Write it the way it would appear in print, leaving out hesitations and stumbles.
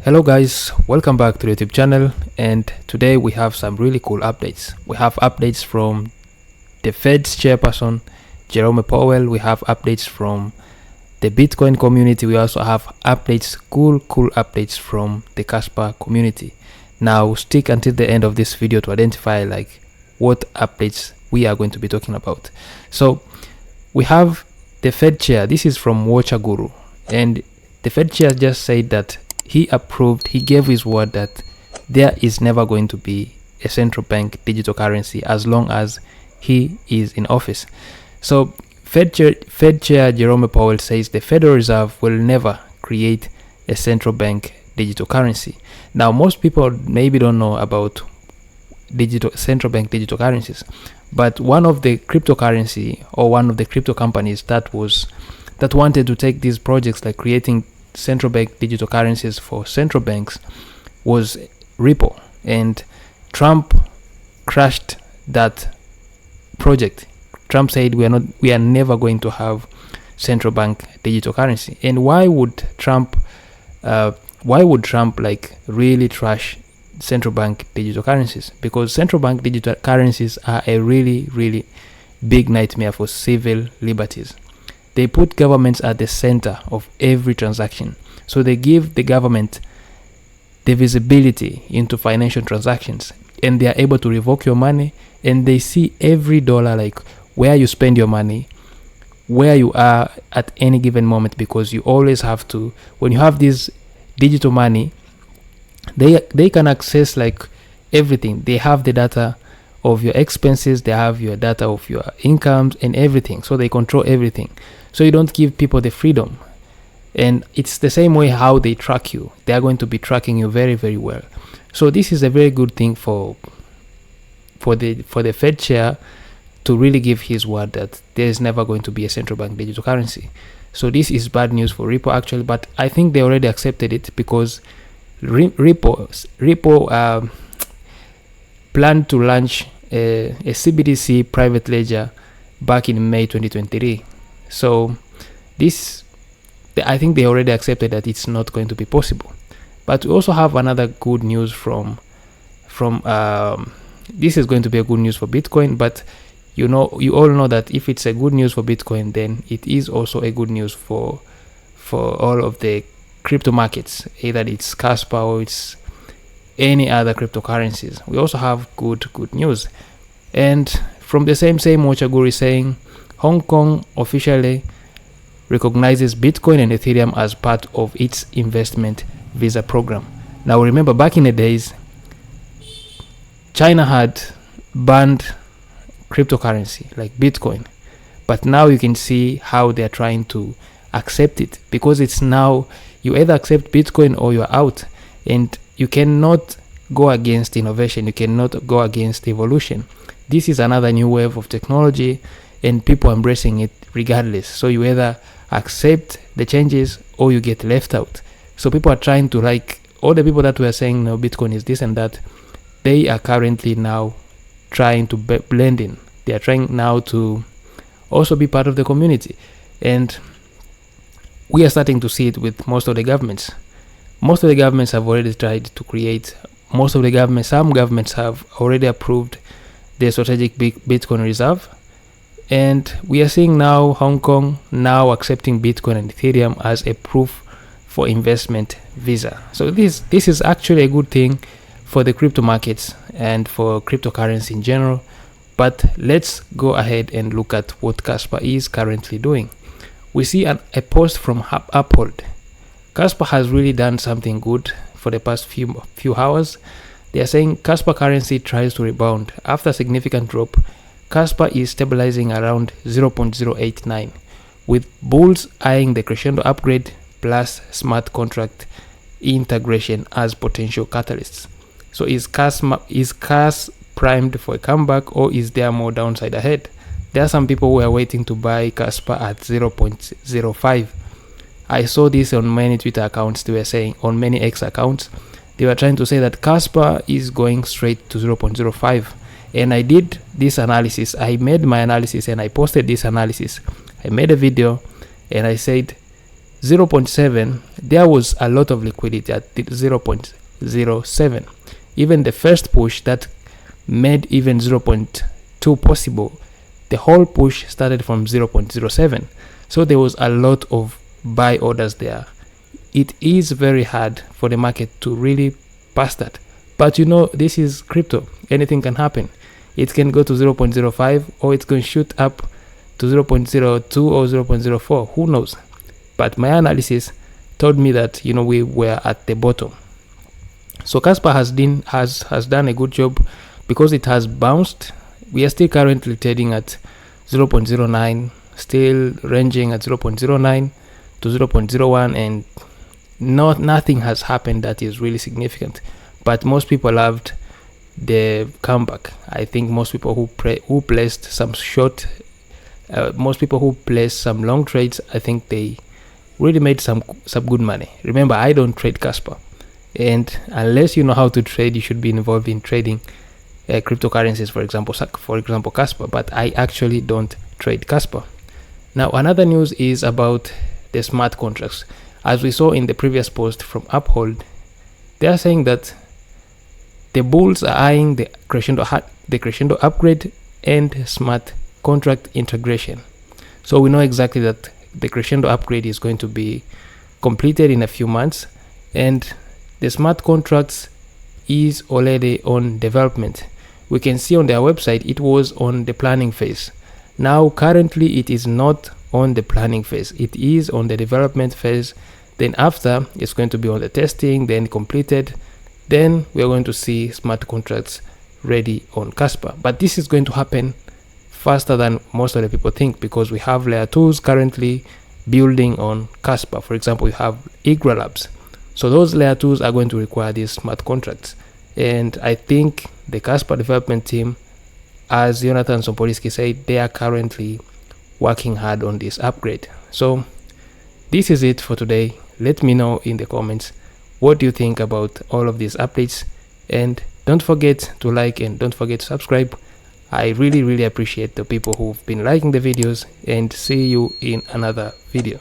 Hello guys, welcome back to the YouTube channel, and today we have some really cool updates. We have updates from the Fed's chairperson Jerome Powell. We have updates from the Bitcoin community. We also have updates, cool updates from the Kaspa community. Now stick until the end of this video to identify what updates we are going to be talking about. So we have the Fed chair. This is from Watcher Guru, and the Fed chair just said that he gave his word that there is never going to be a central bank digital currency as long as he is in office. So Fed Chair Jerome Powell says the Federal Reserve will never create a central bank digital currency. Now, most people maybe don't know about central bank digital currencies, but one of the cryptocurrency or one of the crypto companies that wanted to take these projects like creating central bank digital currencies for central banks was Ripple, and Trump crashed that project. Trump said we are never going to have central bank digital currency. And why would Trump really trash central bank digital currencies? Because central bank digital currencies are a really big nightmare for civil liberties. They put governments at the center of every transaction. So they give the government the visibility into financial transactions, and they are able to revoke your money, and they see every dollar, like where you spend your money, where you are at any given moment, because you always have to, when you have this digital money, they can access like everything. They have the data of your expenses, they have your data of your incomes and everything, so they control everything. So you don't give people the freedom. And it's the same way how they track you. They are going to be tracking you very well. So this is a very good thing for the Fed chair to really give his word that there is never going to be a central bank digital currency. So this is bad news for Ripple actually, but I think they already accepted it because Ripple planned to launch a CBDC private ledger back in May 2023. So I think they already accepted that it's not going to be possible. But we also have another good news from this is going to be a good news for Bitcoin, but you all know that if it's a good news for Bitcoin, then it is also a good news for all of the crypto markets, either it's Kaspa or it's any other cryptocurrencies. We also have good news. And from the same Watcher Guru is saying Hong Kong officially recognizes Bitcoin and Ethereum as part of its investment visa program. Now remember, back in the days, China had banned cryptocurrency like Bitcoin, but now you can see how they're trying to accept it, because it's now you either accept Bitcoin or you're out, and you cannot go against innovation, you cannot go against evolution. This is another new wave of technology and people embracing it regardless. So you either accept the changes or you get left out. So people are trying to, like all the people that were saying no, Bitcoin is this and that, they are currently now trying to blend in. They are trying now to also be part of the community, and we are starting to see it with most of the governments. Most of the governments have already tried to create, some governments have already approved the strategic Bitcoin reserve, and we are seeing now Hong Kong now accepting Bitcoin and Ethereum as a proof for investment visa. So this is actually a good thing for the crypto markets and for cryptocurrency in general. But let's go ahead and look at what Kaspa is currently doing. We see a post from Uphold. Kaspa has really done something good for the past few hours. They are saying Kaspa currency tries to rebound after a significant drop. Kaspa is stabilizing around 0.089, with bulls eyeing the crescendo upgrade plus smart contract integration as potential catalysts. So is Kas primed for a comeback, or is there more downside ahead? There are some people who are waiting to buy Kaspa at 0.05. I saw this on many Twitter accounts. They were saying, on many X accounts, they were trying to say that Kaspa is going straight to 0.05. And I did this analysis. I made my analysis and I posted this analysis. I made a video and I said 0.7, there was a lot of liquidity at 0.07. Even the first push that made even 0.2 possible, the whole push started from 0.07. So there was a lot of buy orders there. It is very hard for the market to really pass that. But you know, this is crypto. Anything can happen. It can go to 0.05 or it's going to shoot up to 0.02 or 0.04. Who knows? But my analysis told me that, you know, we were at the bottom. So Kaspa has done a good job because it has bounced. We are still currently trading at 0.09, still ranging at 0.09 to 0.01, and nothing has happened that is really significant. But most people loved the comeback. I think most people who placed some short, most people who placed some long trades, I think they really made some good money. Remember, I don't trade Kaspa, and unless you know how to trade, you should be involved in trading cryptocurrencies, for example Kaspa. But I actually don't trade Kaspa. Now another news is about the smart contracts. As we saw in the previous post from Uphold, they are saying that the bulls are eyeing the crescendo upgrade and smart contract integration. So we know exactly that the crescendo upgrade is going to be completed in a few months, and the smart contracts is already on development. We can see on their website it was on the planning phase. Now currently it is not on the planning phase, it is on the development phase. Then after, it's going to be on the testing, then completed, then we are going to see smart contracts ready on Kaspa. But this is going to happen faster than most of the people think, because we have layer 2s currently building on Kaspa. For example, we have Igra Labs. So those layer 2s are going to require these smart contracts. And I think the Kaspa development team, as Jonathan Sompoliski said, they are currently working hard on this upgrade. So this is it for today. Let me know in the comments what do you think about all of these updates, and don't forget to like and don't forget to subscribe. I really appreciate the people who've been liking the videos, and see you in another video.